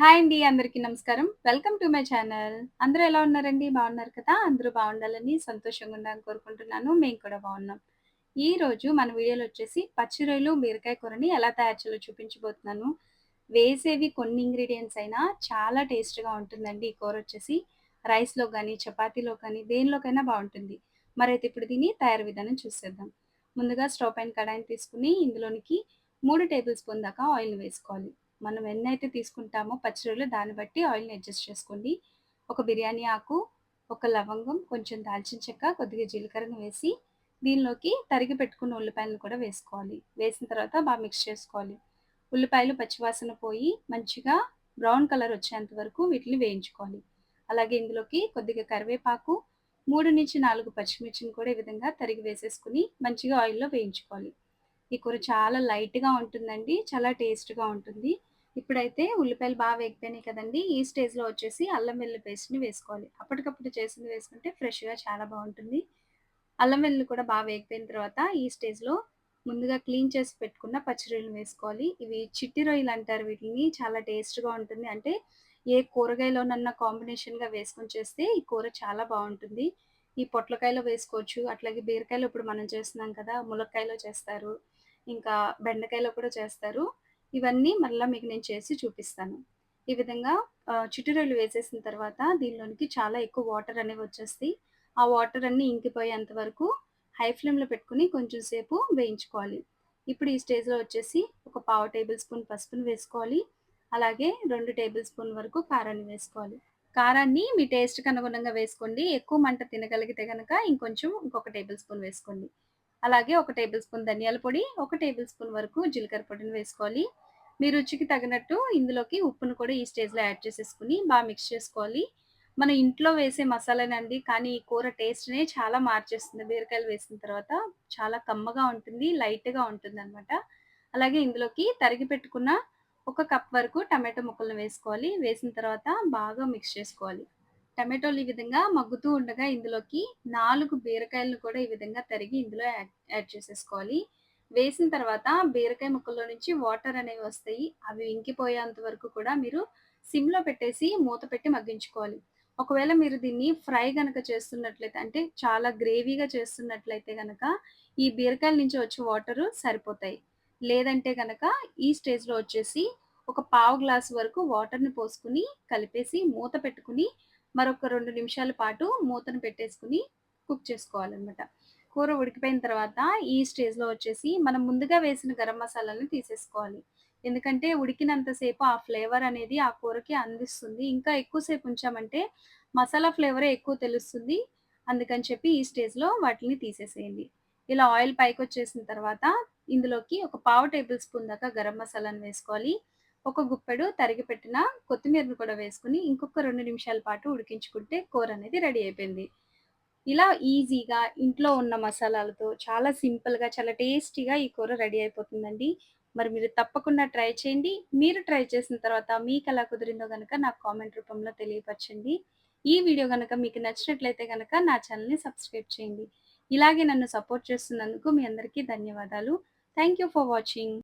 Hi అండి. అందరికీ నమస్కారం. Welcome to my channel. అందరూ ఎలా ఉన్నారండి? బాగున్నారు కదా! అందరూ బాగుండాలని, సంతోషంగా ఉండాలని కోరుకుంటున్నాను. మేము కూడా బాగున్నాం. ఈరోజు మన వీడియోలో వచ్చేసి పచ్చి రొయ్యలు, బీరకాయ కూరని ఎలా తయారు చేయాలో చూపించబోతున్నాను. వేసేవి కొన్ని ఇంగ్రీడియెంట్స్ అయినా చాలా టేస్ట్‌గా ఉంటుందండి ఈ కూరొచ్చేసి. రైస్‌లో గానీ, చపాతీలో కానీ దేనిలోకైనా బావుంటుంది. మరైతే ఇప్పుడు దీని తయారీ విధానం చూసేద్దాం. ముందుగా స్టవ్ పైన కడాయిని తీసుకొని ఇందులోనికి 3 టేబుల్ స్పూన్ దాకా ఆయిల్‌ని వేసుకోవాలి. మనం ఎన్నైతే తీసుకుంటామో పచ్చి రొయ్యలు దాన్ని బట్టి ఆయిల్‌ని అడ్జస్ట్ చేసుకోండి. ఒక బిర్యానీ ఆకు, ఒక లవంగం, కొంచెం దాల్చిన చెక్క, కొద్దిగా జీలకర్రను వేసి దీనిలోకి తరిగి పెట్టుకున్న ఉల్లిపాయలను కూడా వేసుకోవాలి. వేసిన తర్వాత బాగా మిక్స్ చేసుకోవాలి. ఉల్లిపాయలు పచ్చివాసన పోయి మంచిగా బ్రౌన్ కలర్ వచ్చేంత వరకు వీటిని వేయించుకోవాలి. అలాగే ఇందులోకి కొద్దిగా కరివేపాకు, 3-4 పచ్చిమిర్చిని కూడా ఈ విధంగా తరిగి వేసేసుకొని మంచిగా ఆయిల్‌లో వేయించుకోవాలి. ఈ కూర చాలా లైట్‌గా ఉంటుందండి. చాలా టేస్ట్‌గా ఉంటుంది. ఇప్పుడైతే ఉల్లిపాయలు బాగా వేగిపోయినాయి కదండీ! ఈ స్టేజ్‌లో వచ్చేసి అల్లం వెల్లుల్లి పేస్ట్‌ని వేసుకోవాలి. అప్పటికప్పుడు చేసింది వేసుకుంటే ఫ్రెష్‌గా చాలా బావుంటుంది. అల్లం వెల్లుల్లి కూడా బాగా వేగిపోయిన తర్వాత ఈ స్టేజ్‌లో ముందుగా క్లీన్ చేసి పెట్టుకున్న పచ్చి రొయ్యలను వేసుకోవాలి. ఇవి చిట్టి రొయ్యలు అంటారు వీటిని. చాలా టేస్ట్‌గా ఉంటుంది. అంటే ఏ కూరగాయలోనన్నా కాంబినేషన్‌గా వేసుకొని చేస్తే ఈ కూర చాలా బావుంటుంది. ఈ పొట్లకాయలో వేసుకోవచ్చు. అట్లాగే బీరకాయలో ఇప్పుడు మనం చేస్తున్నాం కదా! ములక్కాయలో చేస్తారు. ఇంకా బెండకాయలో కూడా చేస్తారు. ఇవన్నీ మరలా మీకు నేను చేసి చూపిస్తాను. ఈ విధంగా చిట్టి రొయ్యలు వేసేసిన తర్వాత దీనిలోనికి చాలా ఎక్కువ వాటర్ అనేవి వచ్చేస్తాయి. ఆ వాటర్ అన్నీ ఇంకిపోయేంత వరకు హై ఫ్లేమ్‌లో పెట్టుకొని కొంచెం సేపు వేయించుకోవాలి. ఇప్పుడు ఈ స్టేజ్‌లో వచ్చేసి ఒక పావు టేబుల్ స్పూన్ పసుపుని వేసుకోవాలి. అలాగే 2 టేబుల్ స్పూన్ వరకు కారాన్ని వేసుకోవాలి. కారాన్ని మీ టేస్ట్‌కి అనుగుణంగా వేసుకోండి. ఎక్కువ మంట తినగలిగితే గనక ఇంకొక టేబుల్ స్పూన్ వేసుకోండి. అలాగే ఒక టేబుల్ స్పూన్ ధనియాల పొడి, ఒక టేబుల్ స్పూన్ వరకు జీలకర్ర పొడిని వేసుకోవాలి. మీ రుచికి తగినట్టు ఇందులోకి ఉప్పును కూడా ఈ స్టేజ్‌లో యాడ్ చేసేసుకొని మిక్స్ చేసుకోవాలి. మన ఇంట్లో వేసే మసాలానండి. కానీ ఈ కూర టేస్ట్‌నే చాలా మార్చేస్తుంది. బీరకాయలు వేసిన తర్వాత చాలా కమ్మగా ఉంటుంది. లైట్‌గా ఉంటుందనమాట. అలాగే ఇందులోకి తరిగి పెట్టుకున్న ఒక కప్ వరకు టమాటో ముక్కలను వేసుకోవాలి. వేసిన తర్వాత బాగా మిక్స్ చేసుకోవాలి. టమాటోలు ఈ విధంగా మగ్గుతూ ఉండగా ఇందులోకి 4 బీరకాయలను కూడా ఈ విధంగా తరిగి ఇందులో యాడ్ చేసేసుకోవాలి. వేసిన తర్వాత బీరకాయ ముక్కల్లో నుంచి వాటర్ అనేవి వస్తాయి. అవి ఇంకిపోయేంత వరకు కూడా మీరు సిమ్‌లో పెట్టేసి మూత పెట్టి మగ్గించుకోవాలి. ఒకవేళ మీరు దీన్ని ఫ్రై గనక చేస్తున్నట్లయితే అంటే చాలా గ్రేవీగా చేస్తున్నట్లయితే గనక ఈ బీరకాయల నుంచి వచ్చే వాటరు సరిపోతాయి. లేదంటే గనక ఈ స్టేజ్‌లో వచ్చేసి ఒక పావు గ్లాస్ వరకు వాటర్‌ని పోసుకొని కలిపేసి మూత పెట్టుకొని మరొక 2 నిమిషాల పాటు మూతను పెట్టేసుకొని కుక్ చేసుకోవాలనమాట. కూర ఉడికిపోయిన తర్వాత ఈ స్టేజ్‌లో వచ్చేసి మనం ముందుగా వేసిన గరం మసాలాలని తీసేసుకోవాలి. ఎందుకంటే ఉడికినంత సేపు ఆ ఫ్లేవర్ అనేది ఆ కూరకి అందిస్తుంది. ఇంకా ఎక్కువ సేపు ఉంచామంటే మసాలా ఫ్లేవరే ఎక్కువ తెలుస్తుంది. అందుకని చెప్పి ఈ స్టేజ్‌లో వాటిలిని తీసేసేయండి. ఇలా ఆయిల్ పైకొచ్చేసిన తర్వాత ఇందులోకి ఒక పావు టేబుల్ స్పూన్ దాకా గరం మసాలాను వేసుకోవాలి. ఒక గుప్పెడు తరిగి పెట్టిన కొత్తిమీరను కూడా వేసుకొని ఇంకొక 2 నిమిషాల పాటు ఉడికించుకుంటే కూర అనేది రెడీ అయిపోయింది. ఇలా ఈజీగా ఇంట్లో ఉన్న మసాలాలతో చాలా సింపుల్‌గా, చాలా టేస్టీగా ఈ కూర రెడీ అయిపోతుందండి. మరి మీరు తప్పకుండా ట్రై చేయండి. మీరు ట్రై చేసిన తర్వాత మీకెలా కుదిరిందో గనక నాకు కామెంట్ రూపంలో తెలియపరచండి. ఈ వీడియో గనక మీకు నచ్చినట్లయితే గనక నా ఛానెల్‌ని సబ్స్క్రైబ్ చేయండి. ఇలాగే నన్ను సపోర్ట్ చేస్తున్నందుకు మీ అందరికీ ధన్యవాదాలు. Thank you for watching.